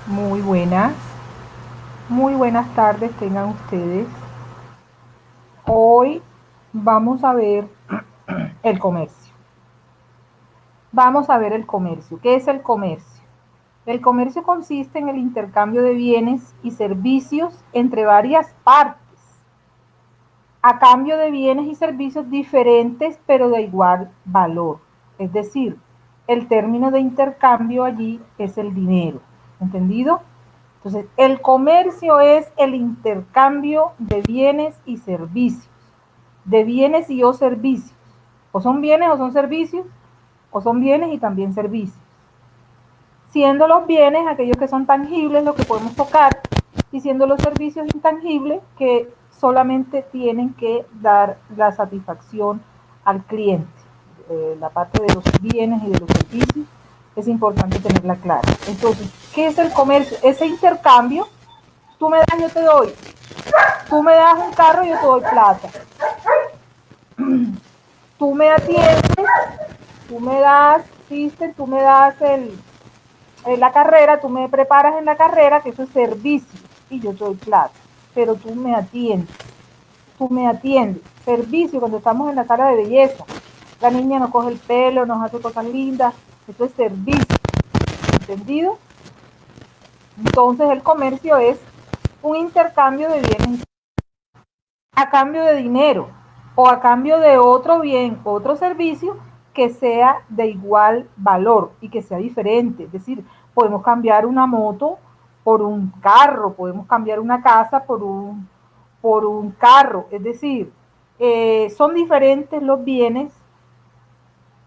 Muy buenas, muy buenas tardes tengan ustedes. Hoy vamos a ver el comercio. Vamos a ver el comercio. ¿Qué es el comercio? El comercio consiste en el intercambio de bienes y servicios entre varias partes, a cambio de bienes y servicios diferentes pero de igual valor. Es decir, el término de intercambio allí es el dinero. ¿Entendido? Entonces, el comercio es el intercambio de bienes y servicios, de bienes y o servicios. O son bienes o son servicios, o son bienes y también servicios. Siendo los bienes aquellos que son tangibles, los que podemos tocar, y siendo los servicios intangibles que solamente tienen que dar la satisfacción al cliente. La parte de los bienes y de los servicios es importante tenerla clara. Entonces, ¿qué es el comercio? Ese intercambio, tú me das, yo te doy. Tú me das un carro, yo te doy plata. Tú me atiendes, tú me das, ¿viste? Tú me das la carrera, tú me preparas en la carrera, que eso es servicio, y yo te doy plata. Pero tú me atiendes. Tú me atiendes. Servicio, cuando estamos en la sala de belleza. La niña nos coge el pelo, nos hace cosas lindas. Eso es servicio. ¿Entendido? Entonces el comercio es un intercambio de bienes a cambio de dinero o a cambio de otro bien, otro servicio que sea de igual valor y que sea diferente. Es decir, podemos cambiar una moto por un carro, podemos cambiar una casa por un carro. Es decir, son diferentes los bienes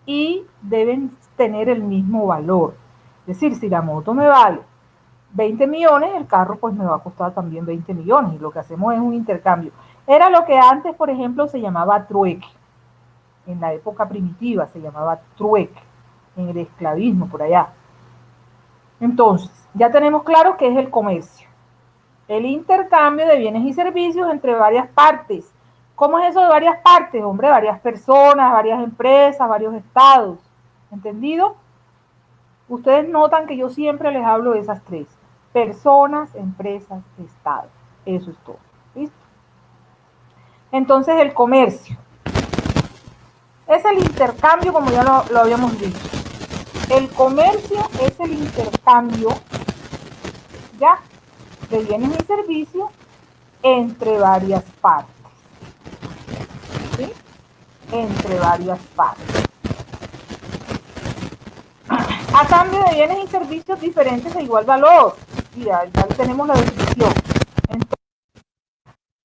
y deben tener el mismo valor. Es decir, si la moto me vale 20 millones, el carro pues me va a costar también 20 millones y lo que hacemos es un intercambio. Era lo que antes, por ejemplo, se llamaba trueque. En la época primitiva se llamaba trueque, en el esclavismo por allá. Entonces, ya tenemos claro qué es el comercio. El intercambio de bienes y servicios entre varias partes. ¿Cómo es eso de varias partes? Hombre, varias personas, varias empresas, varios estados. ¿Entendido? Ustedes notan que yo siempre les hablo de esas tres. Personas, empresas, estados. Eso es todo. ¿Listo? Entonces el comercio es el intercambio, como ya lo habíamos dicho. El comercio es el intercambio ya de bienes y servicios entre varias partes. ¿Sí? Entre varias partes. A cambio de bienes y servicios diferentes de igual valor. Ya tenemos la definición. Entonces,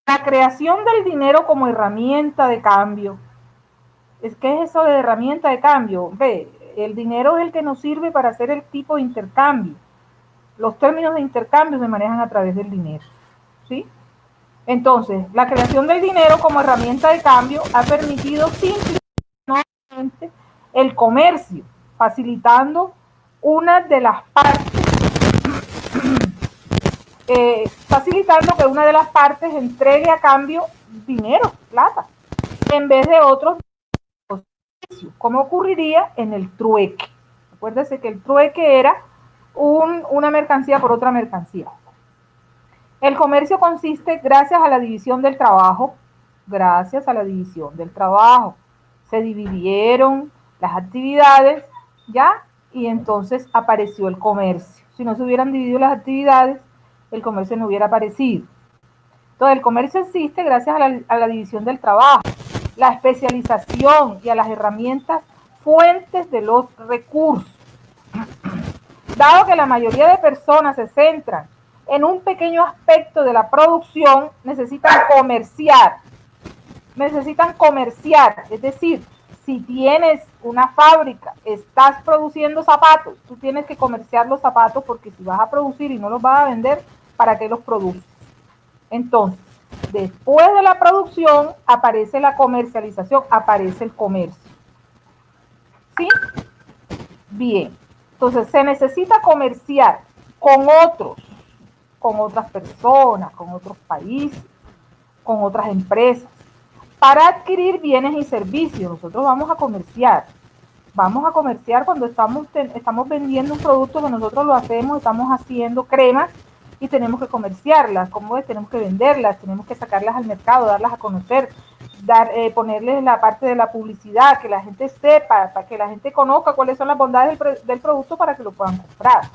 la creación del dinero como herramienta de cambio. ¿Qué es eso de herramienta de cambio? Ve, el dinero es el que nos sirve para hacer el tipo de intercambio. Los términos de intercambio se manejan a través del dinero. ¿Sí? Entonces, la creación del dinero como herramienta de cambio ha permitido simplemente el comercio, facilitando una de las partes, facilitando que una de las partes entregue a cambio dinero, plata, en vez de otros, como ocurriría en el trueque. Acuérdense que el trueque era una mercancía por otra mercancía. El comercio consiste gracias a la división del trabajo, gracias a la división del trabajo. Se dividieron las actividades, ¿ya? Y entonces apareció el comercio. Si no se hubieran dividido las actividades, el comercio no hubiera aparecido. Entonces, el comercio existe gracias a la división del trabajo, la especialización y a las herramientas fuentes de los recursos. Dado que la mayoría de personas se centran en un pequeño aspecto de la producción, necesitan comerciar, es decir, si tienes una fábrica, estás produciendo zapatos, tú tienes que comerciar los zapatos porque si vas a producir y no los vas a vender, ¿para qué los produces? Entonces, después de la producción aparece la comercialización, aparece el comercio. ¿Sí? Bien. Entonces, se necesita comerciar con otros, con otras personas, con otros países, con otras empresas, para adquirir bienes y servicios. Nosotros vamos a comerciar. Vamos a comerciar cuando estamos vendiendo un producto que nosotros lo hacemos, estamos haciendo cremas y tenemos que comerciarlas. ¿Cómo es? Tenemos que venderlas, tenemos que sacarlas al mercado, darlas a conocer, ponerles la parte de la publicidad, que la gente sepa, para que la gente conozca cuáles son las bondades del producto para que lo puedan comprar.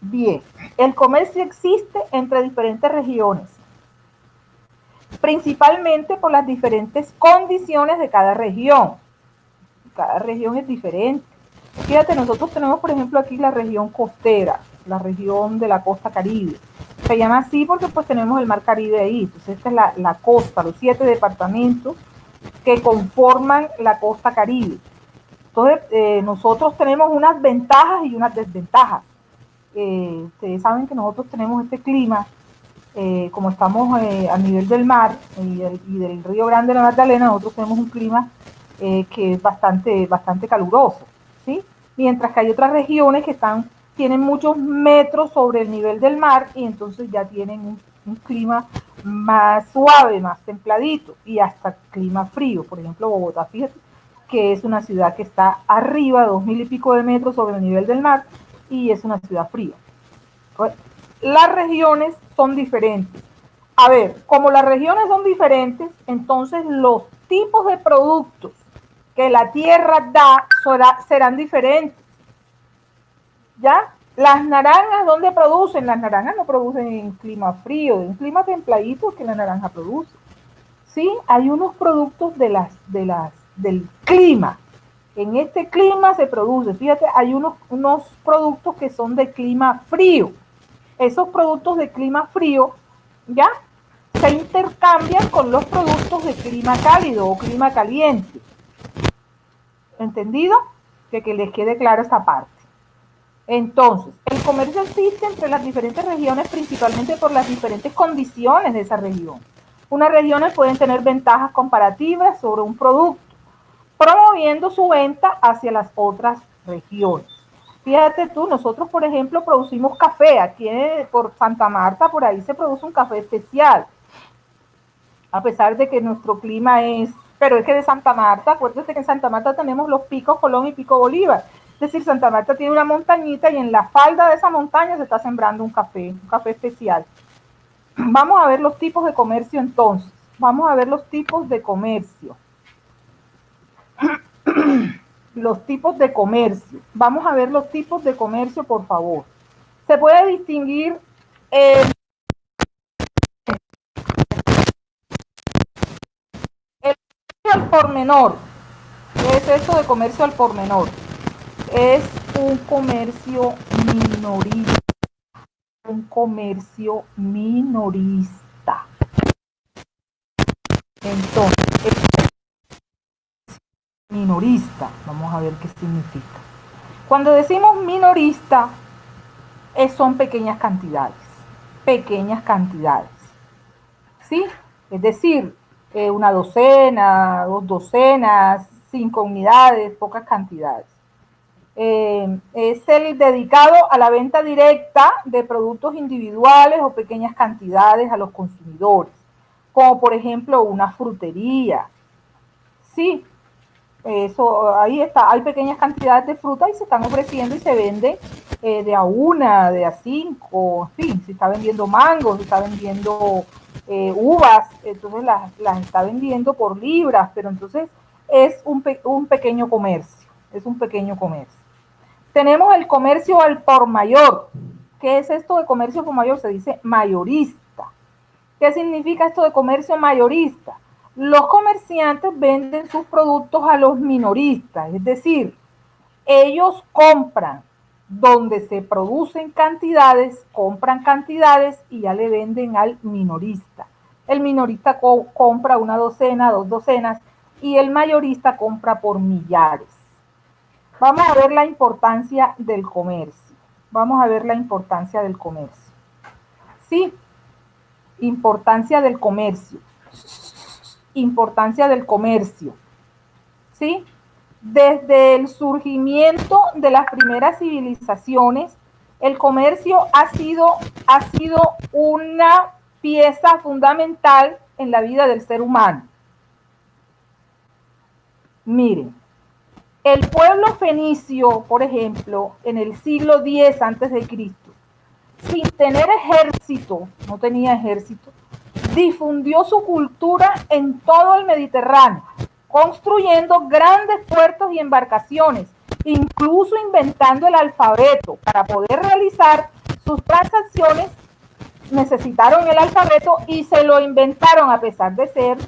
Bien, el comercio existe entre diferentes regiones, principalmente por las diferentes condiciones de cada región. Cada región es diferente. Fíjate, nosotros tenemos, por ejemplo, aquí la región costera, la región de la costa Caribe. Se llama así porque pues tenemos el mar Caribe ahí. Entonces esta es la costa, los 7 departamentos que conforman la costa Caribe. Entonces nosotros tenemos unas ventajas y unas desventajas. Ustedes saben que nosotros tenemos este clima, como estamos a nivel del mar y del Río Grande de la Magdalena, nosotros tenemos un clima que es bastante caluroso, ¿sí? Mientras que hay otras regiones que tienen muchos metros sobre el nivel del mar y entonces ya tienen un clima más suave, más templadito y hasta clima frío. Por ejemplo, Bogotá, fíjate que es una ciudad que está arriba, 2000 y pico de metros sobre el nivel del mar y es una ciudad fría. Las regiones son diferentes. A ver, como las regiones son diferentes, entonces los tipos de productos que la tierra da serán diferentes. ¿Ya? Las naranjas, ¿dónde producen? Las naranjas no producen en clima frío, en clima templadito que la naranja produce. Sí, hay unos productos del clima. En este clima se produce, fíjate, hay unos productos que son de clima frío. Esos productos de clima frío, ¿ya? Se intercambian con los productos de clima cálido o clima caliente. ¿Entendido? Que les quede claro esta parte. Entonces, el comercio existe entre las diferentes regiones principalmente por las diferentes condiciones de esa región. Unas regiones pueden tener ventajas comparativas sobre un producto, promoviendo su venta hacia las otras regiones. Fíjate tú, nosotros, por ejemplo, producimos café. Aquí por Santa Marta, por ahí se produce un café especial. A pesar de que nuestro clima pero es que de Santa Marta, acuérdate que en Santa Marta tenemos los picos Colón y Pico Bolívar. Es decir, Santa Marta tiene una montañita y en la falda de esa montaña se está sembrando un café especial. Vamos a ver los tipos de comercio entonces. Vamos a ver los tipos de comercio. Los tipos de comercio. Vamos a ver los tipos de comercio, por favor. Se puede distinguir el comercio al por menor. ¿Qué es esto de comercio al por menor? Es un comercio minorista. Un comercio minorista. Entonces, minorista, vamos a ver qué significa. Cuando decimos minorista, son pequeñas cantidades, ¿sí? Es decir, una docena, 2 docenas, 5 unidades, pocas cantidades. Es el dedicado a la venta directa de productos individuales o pequeñas cantidades a los consumidores, como por ejemplo una frutería. Sí, eso, ahí está, hay pequeñas cantidades de fruta y se están ofreciendo y se vende de a una, de a 5, en fin, se está vendiendo mangos, se está vendiendo uvas, entonces las está vendiendo por libras, pero entonces es un pequeño comercio, es un pequeño comercio. Tenemos el comercio al por mayor. ¿Qué es esto de comercio por mayor? Se dice mayorista. ¿Qué significa esto de comercio mayorista? Los comerciantes venden sus productos a los minoristas, es decir, ellos compran donde se producen cantidades, compran cantidades y ya le venden al minorista. El minorista compra una docena, 2 docenas y el mayorista compra por millares. Vamos a ver la importancia del comercio. Vamos a ver la importancia del comercio. Sí, importancia del comercio. Importancia del comercio. ¿Sí? Desde el surgimiento de las primeras civilizaciones, el comercio ha sido una pieza fundamental en la vida del ser humano. Miren, El pueblo fenicio, por ejemplo, en el siglo X antes de Cristo, sin tener ejército, no tenía ejército, difundió su cultura en todo el Mediterráneo, construyendo grandes puertos y embarcaciones, incluso inventando el alfabeto. Para poder realizar sus transacciones necesitaron el alfabeto y se lo inventaron a pesar de ser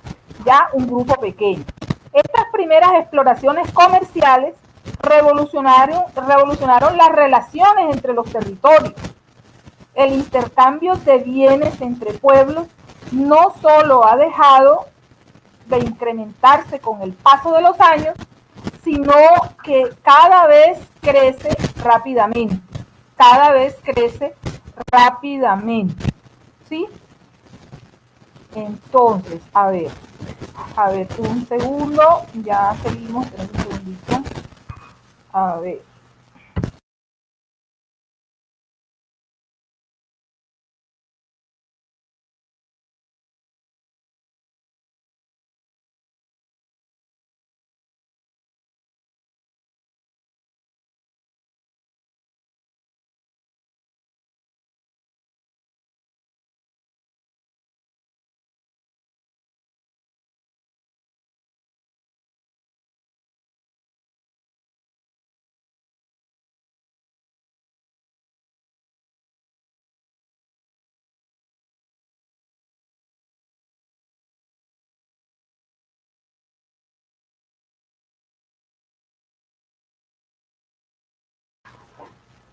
ya un grupo pequeño. Estas primeras exploraciones comerciales revolucionaron las relaciones entre los territorios. El intercambio de bienes entre pueblos no solo ha dejado de incrementarse con el paso de los años, sino que cada vez crece rápidamente. Cada vez crece rápidamente. ¿Sí? Entonces, a ver, un segundo, ya seguimos, un segundito. A ver.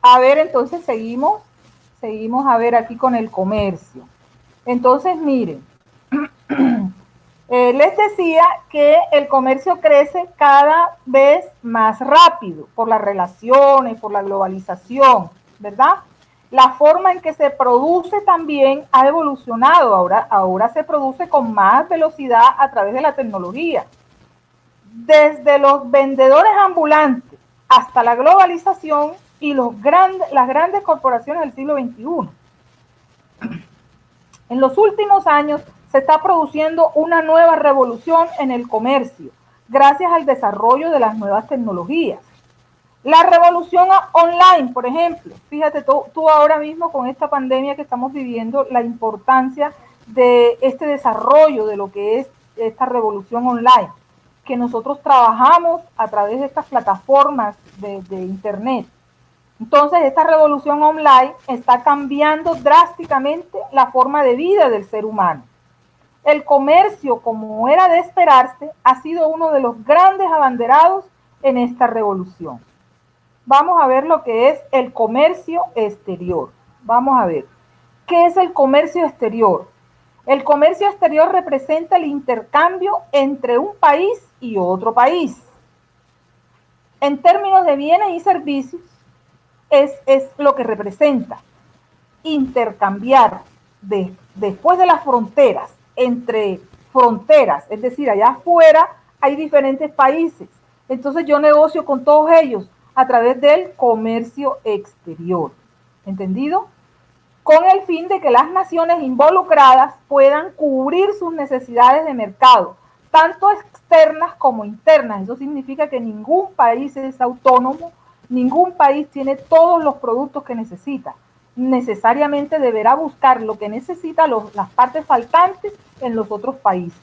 A ver, entonces seguimos a ver aquí con el comercio. Entonces, miren, les decía que el comercio crece cada vez más rápido por las relaciones, por la globalización, ¿verdad? La forma en que se produce también ha evolucionado. Ahora se produce con más velocidad a través de la tecnología. Desde los vendedores ambulantes hasta la globalización y las grandes corporaciones del siglo XXI. En los últimos años se está produciendo una nueva revolución en el comercio, gracias al desarrollo de las nuevas tecnologías. La revolución online, por ejemplo, fíjate tú ahora mismo con esta pandemia que estamos viviendo, la importancia de este desarrollo de lo que es esta revolución online, que nosotros trabajamos a través de estas plataformas de internet. Entonces, esta revolución online está cambiando drásticamente la forma de vida del ser humano. El comercio, como era de esperarse, ha sido uno de los grandes abanderados en esta revolución. Vamos a ver lo que es el comercio exterior. Vamos a ver. ¿Qué es el comercio exterior? El comercio exterior representa el intercambio entre un país y otro país. En términos de bienes y servicios, es lo que representa intercambiar después de las fronteras, entre fronteras, es decir, allá afuera hay diferentes países. Entonces yo negocio con todos ellos a través del comercio exterior. ¿Entendido? Con el fin de que las naciones involucradas puedan cubrir sus necesidades de mercado, tanto externas como internas. Eso significa que ningún país es autónomo, ningún país tiene todos los productos que necesita. Necesariamente deberá buscar lo que necesita, las partes faltantes en los otros países.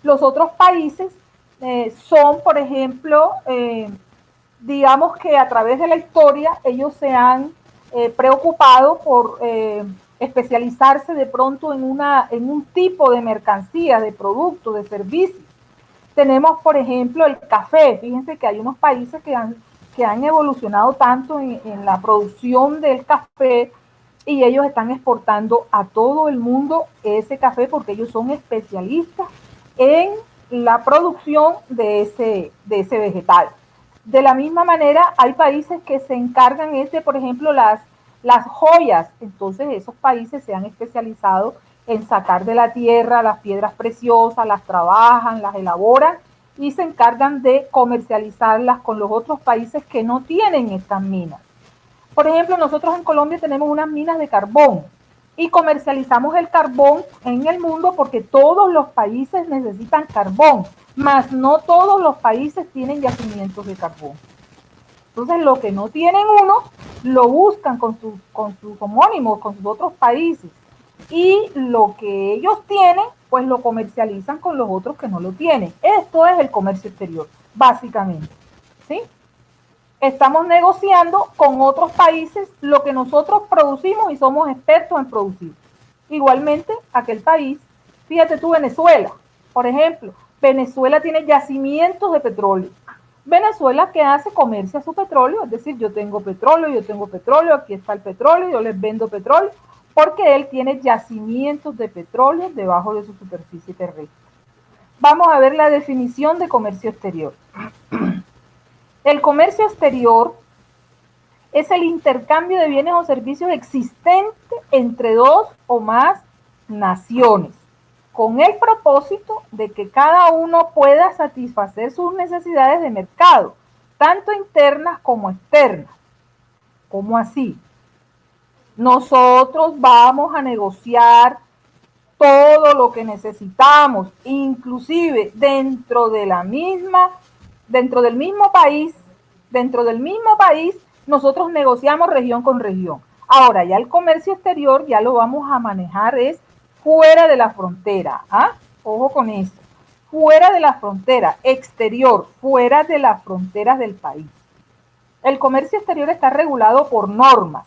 Los otros países son, por ejemplo, digamos que a través de la historia ellos se han preocupado por especializarse de pronto en un tipo de mercancía, de producto, de servicio. Tenemos, por ejemplo, el café. Fíjense que hay unos países que han evolucionado tanto en la producción del café y ellos están exportando a todo el mundo ese café porque ellos son especialistas en la producción de ese vegetal. De la misma manera, hay países que se encargan por ejemplo, las joyas. Entonces, esos países se han especializado en sacar de la tierra las piedras preciosas, las trabajan, las elaboran y se encargan de comercializarlas con los otros países que no tienen estas minas. Por ejemplo, nosotros en Colombia tenemos unas minas de carbón. y comercializamos el carbón en el mundo porque todos los países necesitan carbón, mas no todos los países tienen yacimientos de carbón. Entonces, lo que no tienen unos, lo buscan con sus homónimos, con sus otros países. Y lo que ellos tienen, pues lo comercializan con los otros que no lo tienen. Esto es el comercio exterior, básicamente. ¿Sí? Estamos negociando con otros países lo que nosotros producimos y somos expertos en producir. Igualmente, aquel país, fíjate tú, Venezuela, por ejemplo, Venezuela tiene yacimientos de petróleo. Venezuela, ¿qué hace? Comercia su petróleo, es decir, yo tengo petróleo, aquí está el petróleo, yo les vendo petróleo, porque él tiene yacimientos de petróleo debajo de su superficie terrestre. Vamos a ver la definición de comercio exterior. El comercio exterior es el intercambio de bienes o servicios existente entre dos o más naciones, con el propósito de que cada uno pueda satisfacer sus necesidades de mercado, tanto internas como externas. ¿Cómo así? Nosotros vamos a negociar todo lo que necesitamos, inclusive dentro del mismo país, nosotros negociamos región con región. Ahora, ya el comercio exterior ya lo vamos a manejar es fuera de la frontera. ¿Ah? Ojo con eso. Fuera de la frontera, exterior, fuera de las fronteras del país. El comercio exterior está regulado por normas.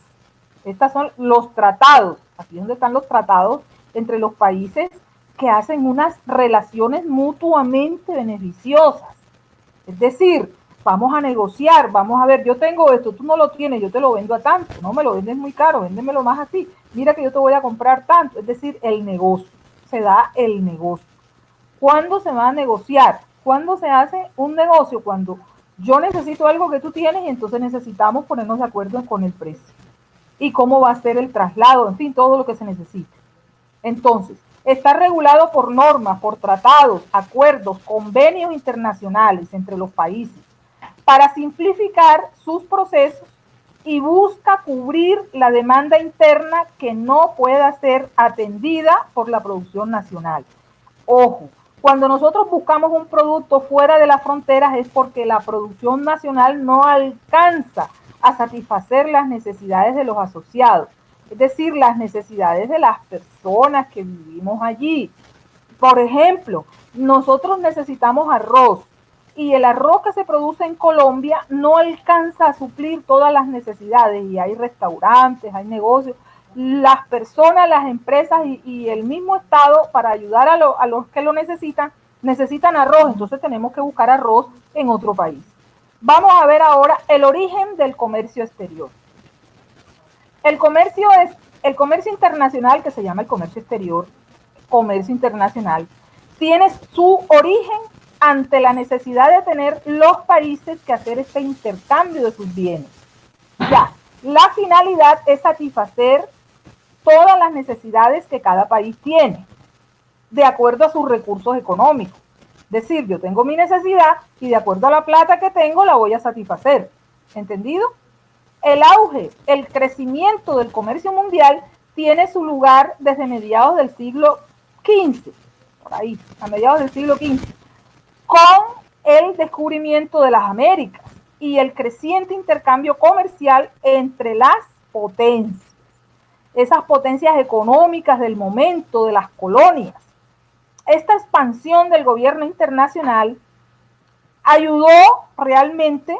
Estos son los tratados. Aquí es donde están los tratados entre los países que hacen unas relaciones mutuamente beneficiosas. Es decir, vamos a negociar, vamos a ver, yo tengo esto, tú no lo tienes, yo te lo vendo a tanto, no me lo vendes muy caro, véndemelo más así, mira que yo te voy a comprar tanto, es decir, el negocio, se da el negocio. ¿Cuándo se va a negociar? ¿Cuándo se hace un negocio? Cuando yo necesito algo que tú tienes y entonces necesitamos ponernos de acuerdo con el precio y cómo va a ser el traslado, en fin, todo lo que se necesite. Entonces, está regulado por normas, por tratados, acuerdos, convenios internacionales entre los países para simplificar sus procesos y busca cubrir la demanda interna que no pueda ser atendida por la producción nacional. Ojo, cuando nosotros buscamos un producto fuera de las fronteras es porque la producción nacional no alcanza a satisfacer las necesidades de los asociados, es decir, las necesidades de las personas que vivimos allí. Por ejemplo, nosotros necesitamos arroz y el arroz que se produce en Colombia no alcanza a suplir todas las necesidades y hay restaurantes, hay negocios, las personas, las empresas y el mismo Estado para ayudar a los que lo necesitan arroz, entonces tenemos que buscar arroz en otro país. Vamos a ver ahora el origen del comercio exterior. El comercio internacional, que se llama el comercio exterior, comercio internacional, tiene su origen ante la necesidad de tener los países que hacer este intercambio de sus bienes. Ya, la finalidad es satisfacer todas las necesidades que cada país tiene, de acuerdo a sus recursos económicos. Es decir, yo tengo mi necesidad y de acuerdo a la plata que tengo la voy a satisfacer. ¿Entendido? El auge, el crecimiento del comercio mundial tiene su lugar desde mediados del siglo XV, por ahí, a mediados del siglo XV, con el descubrimiento de las Américas y el creciente intercambio comercial entre las potencias, esas potencias económicas del momento, de las colonias. Esta expansión del gobierno internacional ayudó realmente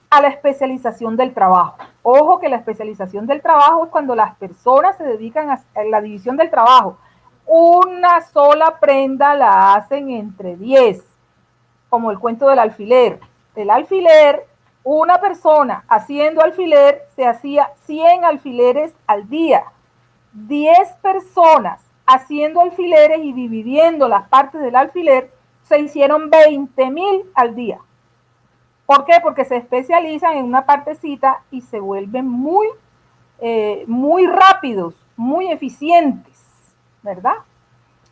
a la especialización del trabajo. Ojo que la especialización del trabajo es cuando las personas se dedican a la división del trabajo. Una sola prenda la hacen entre 10, como el cuento del alfiler. El alfiler, una persona haciendo alfiler, se hacía 100 alfileres al día. 10 personas haciendo alfileres y dividiendo las partes del alfiler, se hicieron 20,000 al día. ¿Por qué? Porque se especializan en una partecita y se vuelven muy rápidos, muy eficientes, ¿verdad?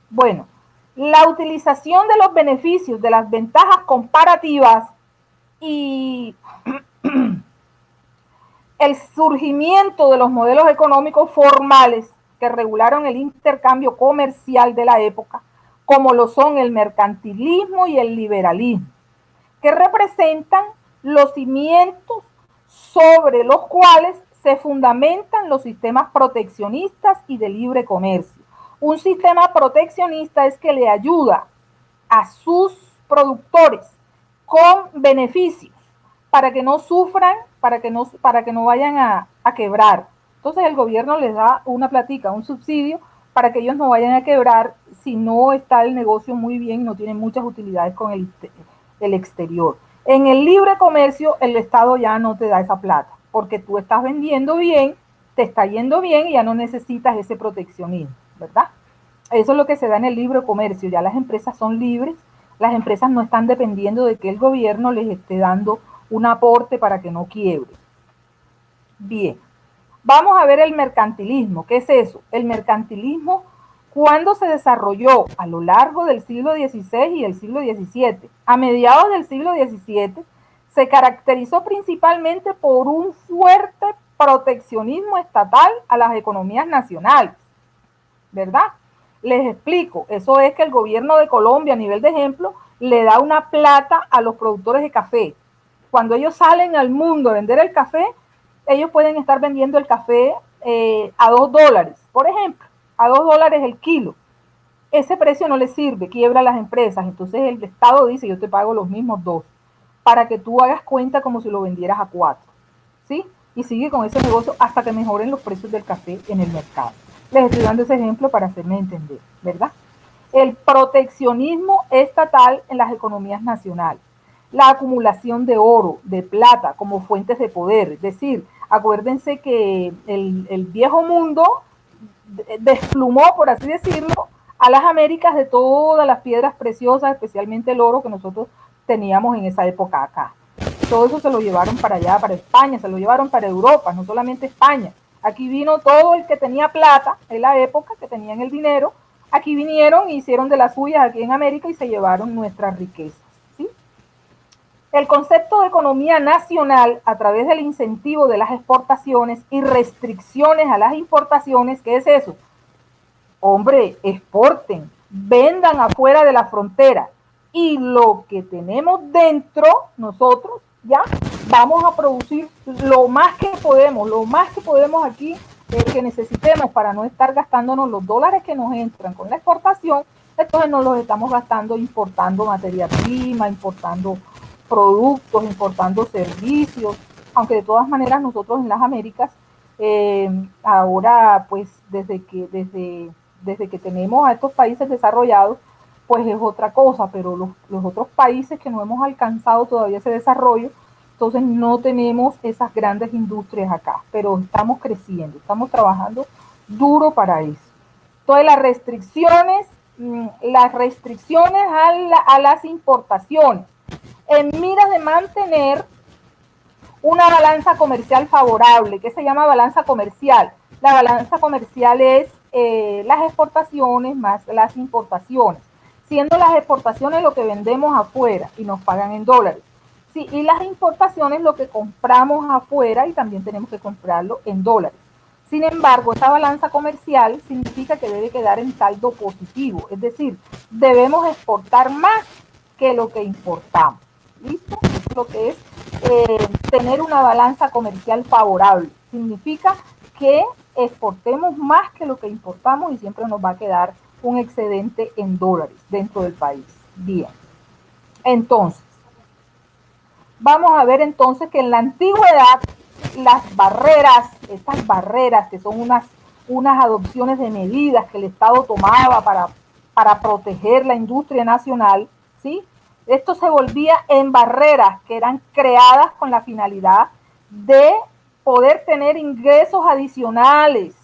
Bueno, la utilización de los beneficios, de las ventajas comparativas y el surgimiento de los modelos económicos formales que regularon el intercambio comercial de la época, como lo son el mercantilismo y el liberalismo, que representan los cimientos sobre los cuales se fundamentan los sistemas proteccionistas y de libre comercio. Un sistema proteccionista es que le ayuda a sus productores con beneficios para que no sufran, para que no vayan a quebrar. Entonces el gobierno les da una platica, un subsidio para que ellos no vayan a quebrar si no está el negocio muy bien, no tienen muchas utilidades con el exterior. En el libre comercio el Estado ya no te da esa plata, porque tú estás vendiendo bien, te está yendo bien y ya no necesitas ese proteccionismo, ¿verdad? Eso es lo que se da en el libre comercio, ya las empresas son libres, las empresas no están dependiendo de que el gobierno les esté dando un aporte para que no quiebre. Bien, vamos a ver el mercantilismo. ¿Qué es eso? El mercantilismo, ¿cuándo se desarrolló? A lo largo del siglo XVI y el siglo XVII. A mediados del siglo XVII se caracterizó principalmente por un fuerte proteccionismo estatal a las economías nacionales, ¿verdad? Les explico, eso es que el gobierno de Colombia, a nivel de ejemplo, le da una plata a los productores de café. Cuando ellos salen al mundo a vender el café, ellos pueden estar vendiendo el café a $2, por ejemplo, a $2 el kilo. Ese precio no les sirve, quiebra a las empresas. Entonces el Estado dice, yo te pago los mismos 2, para que tú hagas cuenta como si lo vendieras a 4, ¿sí? Y sigue con ese negocio hasta que mejoren los precios del café en el mercado. Les estoy dando ese ejemplo para hacerme entender, ¿verdad? El proteccionismo estatal en las economías nacionales, la acumulación de oro, de plata como fuentes de poder, es decir, acuérdense que el viejo mundo desplumó, por así decirlo, a las Américas de todas las piedras preciosas, especialmente el oro que nosotros teníamos en esa época acá. Todo eso se lo llevaron para allá, para España, se lo llevaron para Europa, no solamente España. Aquí vino todo el que tenía plata en la época, que tenían el dinero, aquí vinieron y hicieron de las suyas aquí en América y se llevaron nuestras riquezas, ¿sí? El concepto de economía nacional a través del incentivo de las exportaciones y restricciones a las importaciones, ¿qué es eso? Hombre, exporten, vendan afuera de la frontera y lo que tenemos dentro nosotros ya vamos a producir lo más que podemos aquí que necesitemos para no estar gastándonos los dólares que nos entran con la exportación. Entonces nos los estamos gastando importando materia prima, importando productos, importando servicios, aunque de todas maneras nosotros en las Américas ahora pues desde que tenemos a estos países desarrollados, pues es otra cosa, pero los otros países que no hemos alcanzado todavía ese desarrollo, entonces no tenemos esas grandes industrias acá, pero estamos creciendo, estamos trabajando duro para eso. Entonces las restricciones a las importaciones, en miras de mantener una balanza comercial favorable. ¿Qué se llama balanza comercial? La balanza comercial es las exportaciones más las importaciones, siendo las exportaciones lo que vendemos afuera y nos pagan en dólares. Sí, y las importaciones lo que compramos afuera y también tenemos que comprarlo en dólares. Sin embargo, esta balanza comercial significa que debe quedar en saldo positivo, es decir, debemos exportar más que lo que importamos. ¿Listo? Eso es lo que es tener una balanza comercial favorable. Significa que exportemos más que lo que importamos y siempre nos va a quedar un excedente en dólares dentro del país. Bien. Entonces, vamos a ver entonces que en la antigüedad estas barreras que son unas adopciones de medidas que el Estado tomaba para proteger la industria nacional, ¿sí? Esto se volvía en barreras que eran creadas con la finalidad de poder tener ingresos adicionales,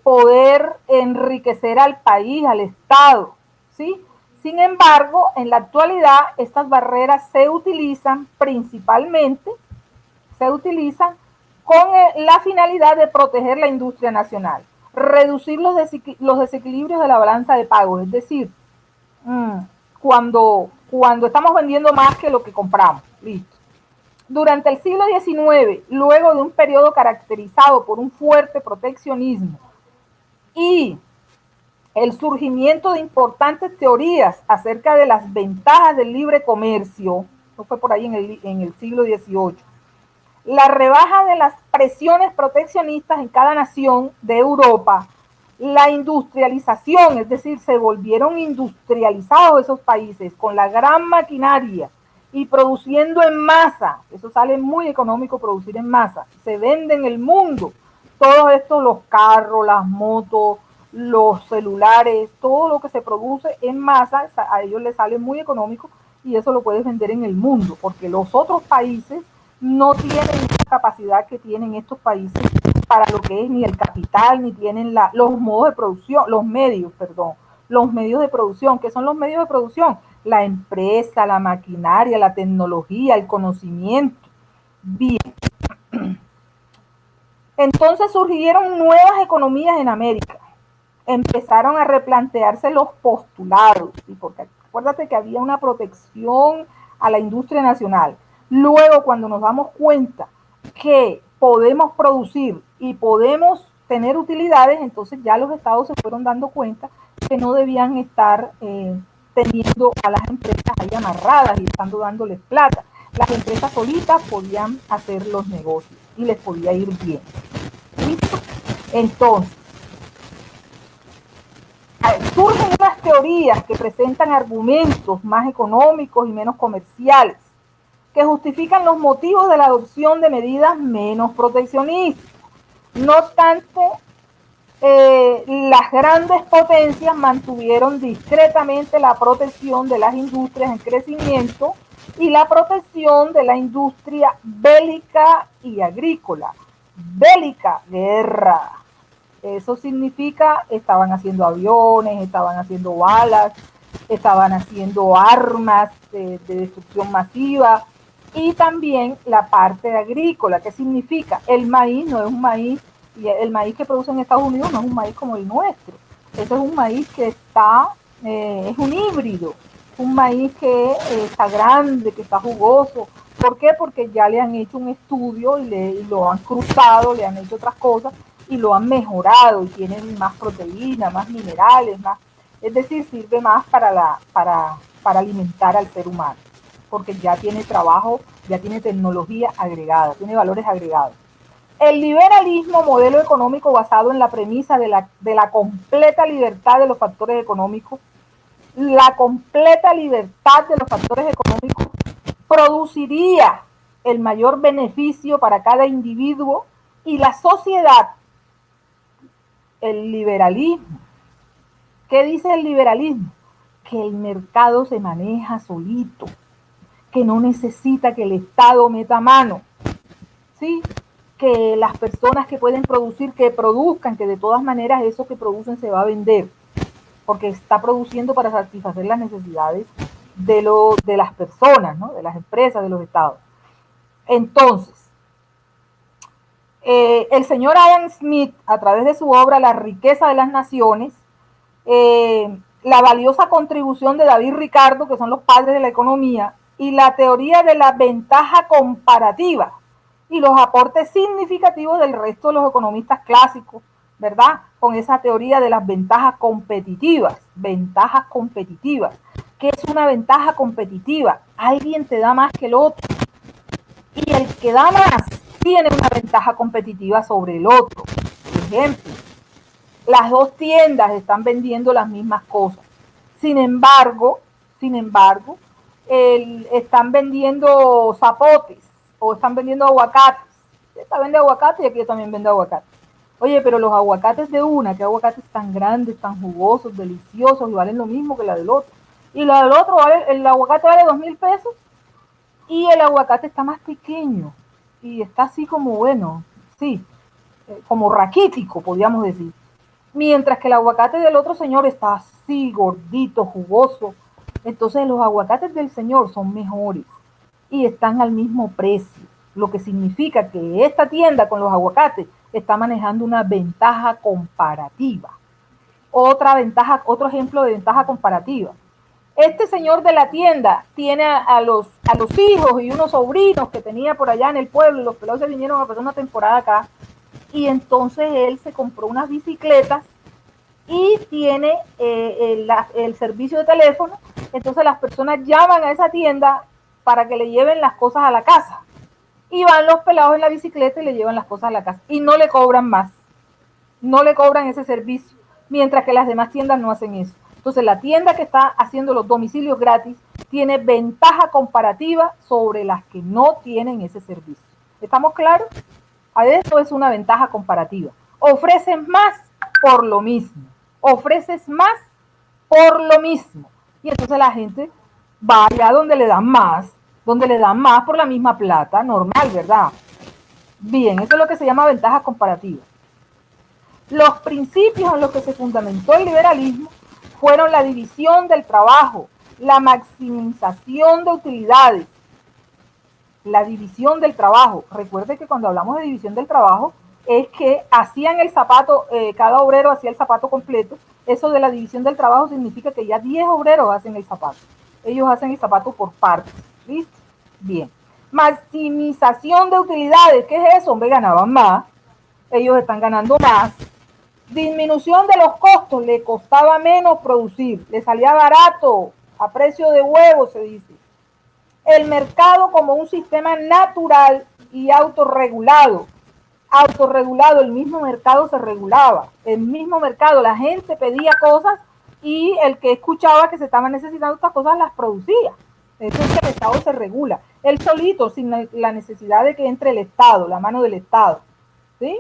poder enriquecer al país, al Estado, ¿sí? Sin embargo, en la actualidad, estas barreras se utilizan principalmente, con la finalidad de proteger la industria nacional, reducir los desequilibrios de la balanza de pagos, es decir, cuando estamos vendiendo más que lo que compramos, listo. Durante el siglo XIX, luego de un periodo caracterizado por un fuerte proteccionismo y el surgimiento de importantes teorías acerca de las ventajas del libre comercio, eso fue por ahí en el siglo XVIII, la rebaja de las presiones proteccionistas en cada nación de Europa, la industrialización, es decir, se volvieron industrializados esos países con la gran maquinaria y produciendo en masa, eso sale muy económico producir en masa, se vende en el mundo, todo esto, los carros, las motos, los celulares, todo lo que se produce en masa, a ellos les sale muy económico y eso lo puedes vender en el mundo, porque los otros países no tienen la capacidad que tienen estos países para lo que es ni el capital, ni tienen los modos de producción, los medios de producción. ¿Qué son los medios de producción? La empresa, la maquinaria, la tecnología, el conocimiento. Bien. Entonces surgieron nuevas economías en América. Empezaron a replantearse los postulados, ¿sí? Porque acuérdate que había una protección a la industria nacional. Luego, cuando nos damos cuenta que podemos producir y podemos tener utilidades, entonces ya los estados se fueron dando cuenta que no debían estar teniendo a las empresas ahí amarradas y estando dándoles plata. Las empresas solitas podían hacer los negocios y les podía ir bien. ¿Listo? Entonces, surgen unas teorías que presentan argumentos más económicos y menos comerciales, que justifican los motivos de la adopción de medidas menos proteccionistas. No obstante, las grandes potencias mantuvieron discretamente la protección de las industrias en crecimiento y la protección de la industria bélica y agrícola. Bélica, guerra. Eso significa, estaban haciendo aviones, estaban haciendo balas, estaban haciendo armas de destrucción masiva, y también la parte agrícola. ¿Qué significa? El maíz no es un maíz, y el maíz que producen en Estados Unidos no es un maíz como el nuestro. Ese es un maíz que está, es un híbrido, un maíz que está grande, que está jugoso. ¿Por qué? Porque ya le han hecho un estudio y lo han cruzado, le han hecho otras cosas y lo han mejorado y tienen más proteína, más minerales, más, es decir, sirve más para alimentar al ser humano, porque ya tiene trabajo, ya tiene tecnología agregada, tiene valores agregados. El liberalismo, modelo económico basado en la premisa de la completa libertad de los factores económicos, la completa libertad de los factores económicos produciría el mayor beneficio para cada individuo y la sociedad. El liberalismo. ¿Qué dice el liberalismo? Que el mercado se maneja solito, que no necesita que el Estado meta mano, ¿sí? Que las personas que pueden producir, que produzcan, que de todas maneras eso que producen se va a vender, porque está produciendo para satisfacer las necesidades de las personas, ¿no? De las empresas, de los estados. Entonces, el señor Adam Smith, a través de su obra La riqueza de las naciones, la valiosa contribución de David Ricardo, que son los padres de la economía, y la teoría de la ventaja comparativa y los aportes significativos del resto de los economistas clásicos, ¿verdad? Con esa teoría de las ventajas competitivas. Ventajas competitivas. ¿Qué es una ventaja competitiva? Alguien te da más que el otro. Y el que da más tiene una ventaja competitiva sobre el otro. Por ejemplo, las dos tiendas están vendiendo las mismas cosas. Sin embargo, están vendiendo zapotes o están vendiendo aguacates. Esta vende aguacate y aquí también vende aguacate. Oye, pero los aguacates de una, que aguacates tan grandes, tan jugosos, deliciosos y valen lo mismo que la del otro. Y la del otro, el aguacate vale 2,000 pesos y el aguacate está más pequeño y está así como, bueno, sí, como raquítico, podríamos decir. Mientras que el aguacate del otro señor está así, gordito, jugoso. Entonces los aguacates del señor son mejores y están al mismo precio, lo que significa que esta tienda con los aguacates está manejando una ventaja comparativa. Otro ejemplo de ventaja comparativa. Este señor de la tienda tiene a los hijos y unos sobrinos que tenía por allá en el pueblo, y los pelados se vinieron a pasar una temporada acá, y entonces él se compró unas bicicletas y tiene el servicio de teléfono. Entonces las personas llaman a esa tienda para que le lleven las cosas a la casa. Y van los pelados en la bicicleta y le llevan las cosas a la casa. Y no le cobran más. No le cobran ese servicio. Mientras que las demás tiendas no hacen eso. Entonces la tienda que está haciendo los domicilios gratis tiene ventaja comparativa sobre las que no tienen ese servicio. ¿Estamos claros? A esto es una ventaja comparativa. Ofreces más por lo mismo. Ofreces más por lo mismo. Y entonces la gente va allá donde le dan más por la misma plata, normal, ¿verdad? Bien, eso es lo que se llama ventaja comparativa. Los principios en los que se fundamentó el liberalismo fueron la división del trabajo, la maximización de utilidades, la división del trabajo. Recuerde que cuando hablamos de división del trabajo es que hacían el zapato, cada obrero hacía el zapato completo. Eso de la división del trabajo significa que ya 10 obreros hacen el zapato. Ellos hacen el zapato por partes. ¿Listo? Bien. Maximización de utilidades. ¿Qué es eso? Hombre, ganaban más. Ellos están ganando más. Disminución de los costos. Le costaba menos producir. Le salía barato. A precio de huevo, se dice. El mercado como un sistema natural y autorregulado. Autorregulado, el mismo mercado se regulaba. El mismo mercado, la gente pedía cosas y el que escuchaba que se estaban necesitando estas cosas las producía. Entonces el Estado se regula. Él solito, sin la necesidad de que entre el Estado, la mano del Estado. ¿Sí?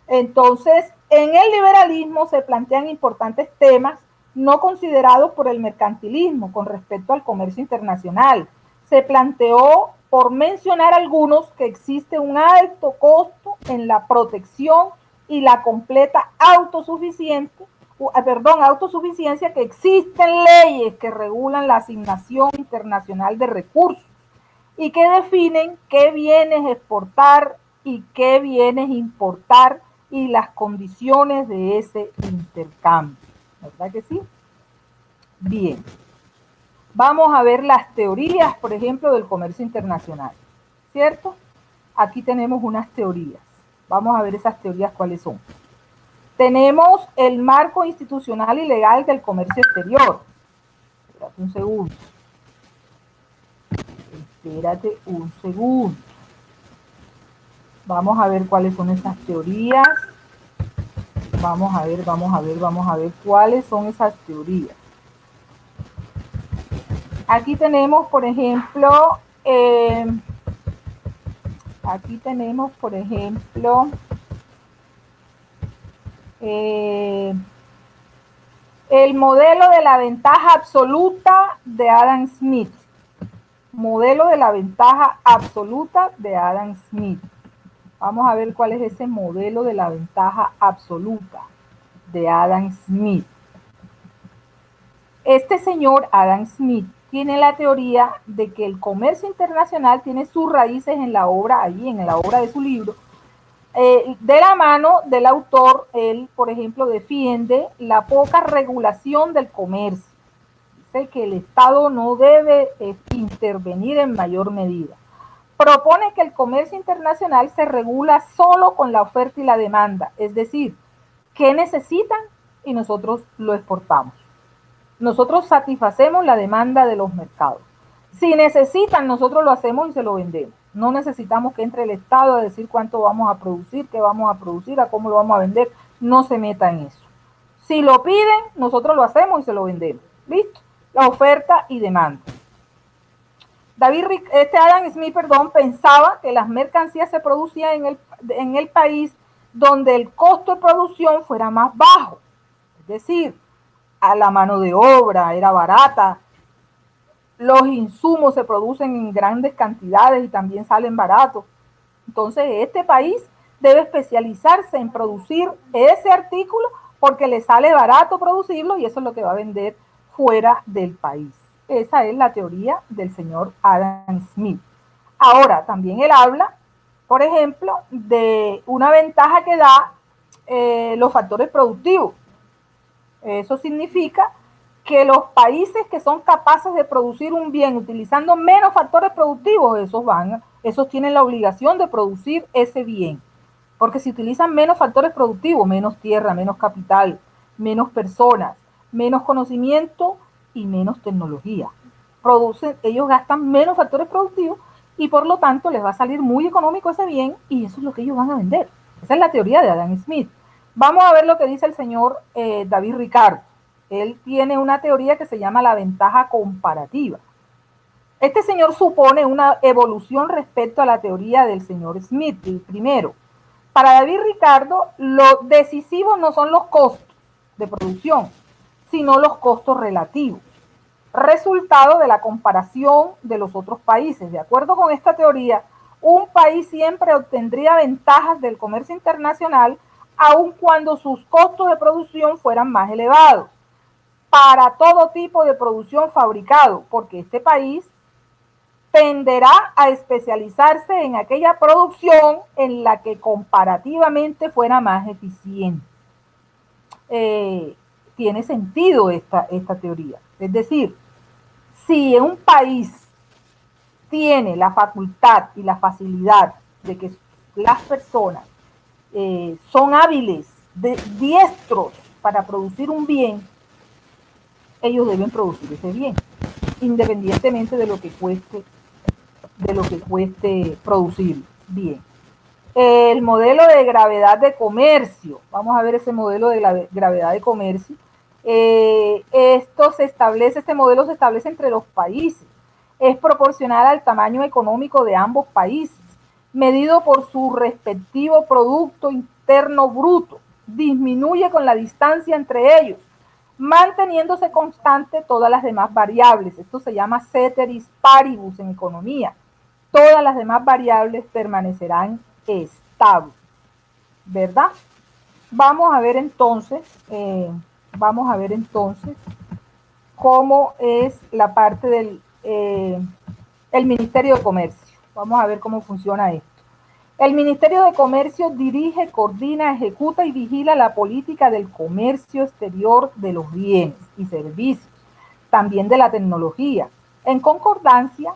Entonces, en el liberalismo se plantean importantes temas no considerados por el mercantilismo con respecto al comercio internacional. Se planteó, por mencionar algunos, que existe un alto costo en la protección y la completa autosuficiencia, que existen leyes que regulan la asignación internacional de recursos y que definen qué bienes exportar y qué bienes importar y las condiciones de ese intercambio. ¿Verdad que sí? Bien. Vamos a ver las teorías, por ejemplo, del comercio internacional. ¿Cierto? Aquí tenemos unas teorías. Vamos a ver esas teorías cuáles son. Tenemos el marco institucional y legal del comercio exterior. Espérate un segundo. Espérate un segundo. Vamos a ver cuáles son esas teorías. Vamos a ver cuáles son esas teorías. Aquí tenemos, por ejemplo, el modelo de la ventaja absoluta de Adam Smith. Modelo de la ventaja absoluta de Adam Smith. Vamos a ver cuál es ese modelo de la ventaja absoluta de Adam Smith. Este señor Adam Smith tiene la teoría de que el comercio internacional tiene sus raíces en la obra, allí en la obra de su libro. De la mano del autor, él, por ejemplo, defiende la poca regulación del comercio. Dice que el Estado no debe intervenir en mayor medida. Propone que el comercio internacional se regula solo con la oferta y la demanda, es decir, ¿qué necesitan? Y nosotros lo exportamos. Nosotros satisfacemos la demanda de los mercados. Si necesitan, nosotros lo hacemos y se lo vendemos. No necesitamos que entre el Estado a decir cuánto vamos a producir, qué vamos a producir, a cómo lo vamos a vender. No se meta en eso. Si lo piden, nosotros lo hacemos y se lo vendemos. ¿Listo? La oferta y demanda. Adam Smith, pensaba que las mercancías se producían en el país donde el costo de producción fuera más bajo. Es decir, a la mano de obra era barata, los insumos se producen en grandes cantidades y también salen baratos. Entonces, este país debe especializarse en producir ese artículo porque le sale barato producirlo y eso es lo que va a vender fuera del país. Esa es la teoría del señor Adam Smith. Ahora, también él habla, por ejemplo, de una ventaja que da los factores productivos. Eso significa que los países que son capaces de producir un bien utilizando menos factores productivos, esos tienen la obligación de producir ese bien. Porque si utilizan menos factores productivos, menos tierra, menos capital, menos personas, menos conocimiento y menos tecnología. Ellos gastan menos factores productivos y por lo tanto les va a salir muy económico ese bien y eso es lo que ellos van a vender. Esa es la teoría de Adam Smith. Vamos a ver lo que dice el señor David Ricardo. Él tiene una teoría que se llama la ventaja comparativa. Este señor supone una evolución respecto a la teoría del señor Smith, el primero. Para David Ricardo, lo decisivo no son los costos de producción, sino los costos relativos, resultado de la comparación de los otros países. De acuerdo con esta teoría, un país siempre obtendría ventajas del comercio internacional aun cuando sus costos de producción fueran más elevados para todo tipo de producción fabricado, porque este país tenderá a especializarse en aquella producción en la que comparativamente fuera más eficiente. Tiene sentido esta teoría. Es decir, si en un país tiene la facultad y la facilidad de que las personas son hábiles, diestros para producir un bien, ellos deben producir ese bien, independientemente de lo que cueste producir bien. El modelo de gravedad de comercio, vamos a ver ese modelo de gravedad de comercio. Este modelo se establece entre los países, es proporcional al tamaño económico de ambos países, medido por su respectivo Producto Interno Bruto, disminuye con la distancia entre ellos, manteniéndose constante todas las demás variables. Esto se llama ceteris paribus en economía. Todas las demás variables permanecerán estables, ¿verdad? Vamos a ver entonces cómo es la parte del el Ministerio de Comercio. Vamos a ver cómo funciona esto. El Ministerio de Comercio dirige, coordina, ejecuta y vigila la política del comercio exterior de los bienes y servicios, también de la tecnología, en concordancia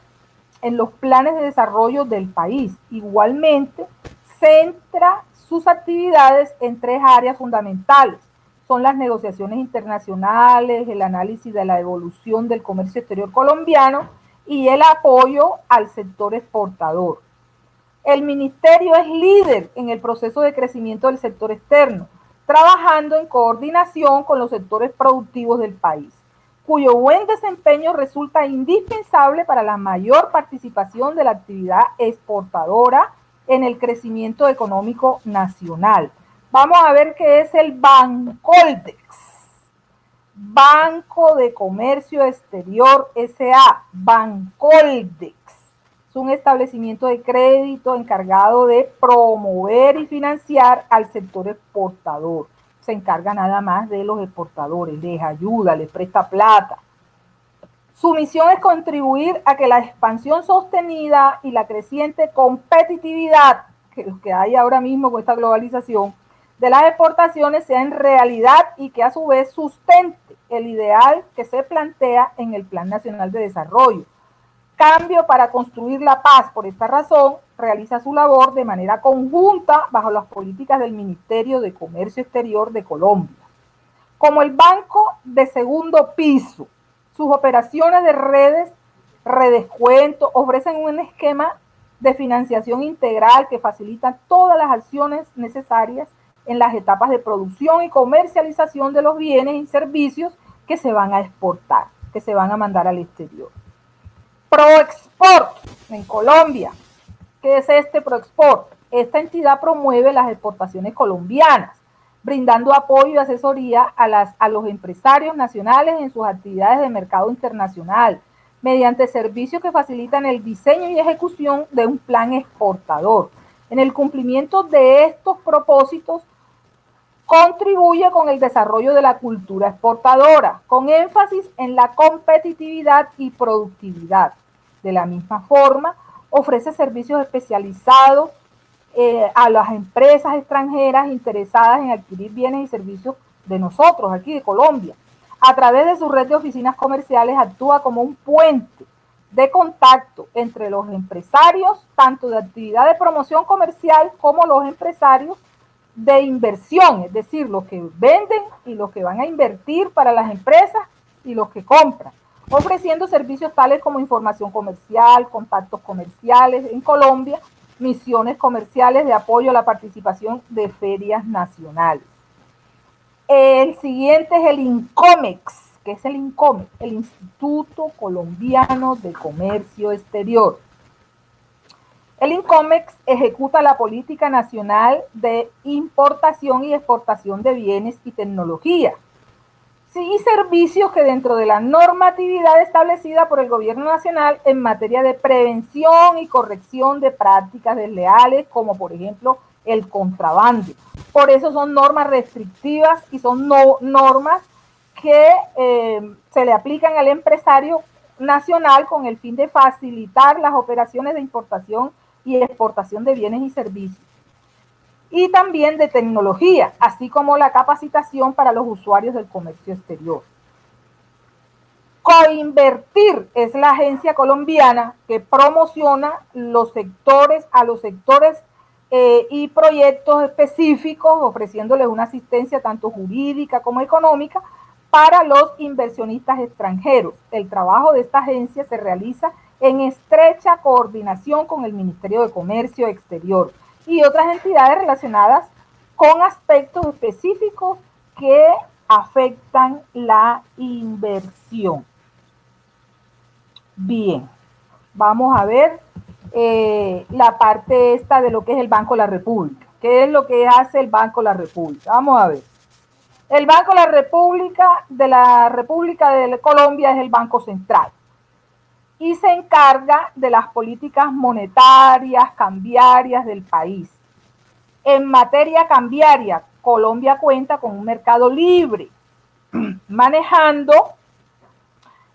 en los planes de desarrollo del país. Igualmente, centra sus actividades en tres áreas fundamentales. Son las negociaciones internacionales, el análisis de la evolución del comercio exterior colombiano y el apoyo al sector exportador. El ministerio es líder en el proceso de crecimiento del sector externo, trabajando en coordinación con los sectores productivos del país, cuyo buen desempeño resulta indispensable para la mayor participación de la actividad exportadora en el crecimiento económico nacional. Vamos a ver qué es el Bancoldex, Banco de Comercio Exterior S.A., Bancoldex. Es un establecimiento de crédito encargado de promover y financiar al sector exportador. Se encarga nada más de los exportadores, les ayuda, les presta plata. Su misión es contribuir a que la expansión sostenida y la creciente competitividad que hay ahora mismo con esta globalización de las exportaciones sea en realidad y que a su vez sustente el ideal que se plantea en el Plan Nacional de Desarrollo. Cambio para construir la paz. Por esta razón, realiza su labor de manera conjunta bajo las políticas del Ministerio de Comercio Exterior de Colombia. Como el banco de segundo piso, sus operaciones de redescuento, ofrecen un esquema de financiación integral que facilita todas las acciones necesarias en las etapas de producción y comercialización de los bienes y servicios que se van a exportar, que se van a mandar al exterior. Proexport en Colombia. ¿Qué es este Proexport? Esta entidad promueve las exportaciones colombianas, brindando apoyo y asesoría a los empresarios nacionales en sus actividades de mercado internacional, mediante servicios que facilitan el diseño y ejecución de un plan exportador. En el cumplimiento de estos propósitos, contribuye con el desarrollo de la cultura exportadora, con énfasis en la competitividad y productividad. De la misma forma, ofrece servicios especializados a las empresas extranjeras interesadas en adquirir bienes y servicios de nosotros, aquí de Colombia. A través de su red de oficinas comerciales actúa como un puente de contacto entre los empresarios, tanto de actividad de promoción comercial como los empresarios de inversión, es decir, los que venden y los que van a invertir para las empresas y los que compran, ofreciendo servicios tales como información comercial, contactos comerciales en Colombia, misiones comerciales de apoyo a la participación de ferias nacionales. El siguiente es el INCOMEX. ¿Qué es el INCOMEX? El Instituto Colombiano de Comercio Exterior. El INCOMEX ejecuta la política nacional de importación y exportación de bienes y tecnología, y servicios que dentro de la normatividad establecida por el gobierno nacional en materia de prevención y corrección de prácticas desleales, como por ejemplo el contrabando. Por eso son normas restrictivas y son normas que se le aplican al empresario nacional con el fin de facilitar las operaciones de importación y exportación de bienes y servicios, y también de tecnología, así como la capacitación para los usuarios del comercio exterior. Coinvertir es la agencia colombiana que promociona los sectores y proyectos específicos, ofreciéndoles una asistencia tanto jurídica como económica para los inversionistas extranjeros. El trabajo de esta agencia se realiza en estrecha coordinación con el Ministerio de Comercio Exterior y otras entidades relacionadas con aspectos específicos que afectan la inversión. Bien, vamos a ver la parte esta de lo que es el Banco de la República. ¿Qué es lo que hace el Banco de la República? Vamos a ver. El Banco de la República de Colombia es el Banco Central y se encarga de las políticas monetarias, cambiarias del país. En materia cambiaria, Colombia cuenta con un mercado libre,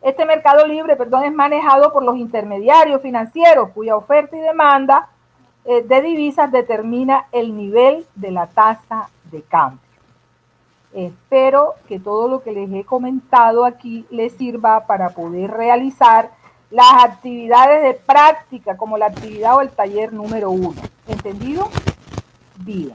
este mercado libre, es manejado por los intermediarios financieros, cuya oferta y demanda de divisas determina el nivel de la tasa de cambio. Espero que todo lo que les he comentado aquí les sirva para poder realizar las actividades de práctica, como la actividad o el taller número 1. ¿Entendido? Bien.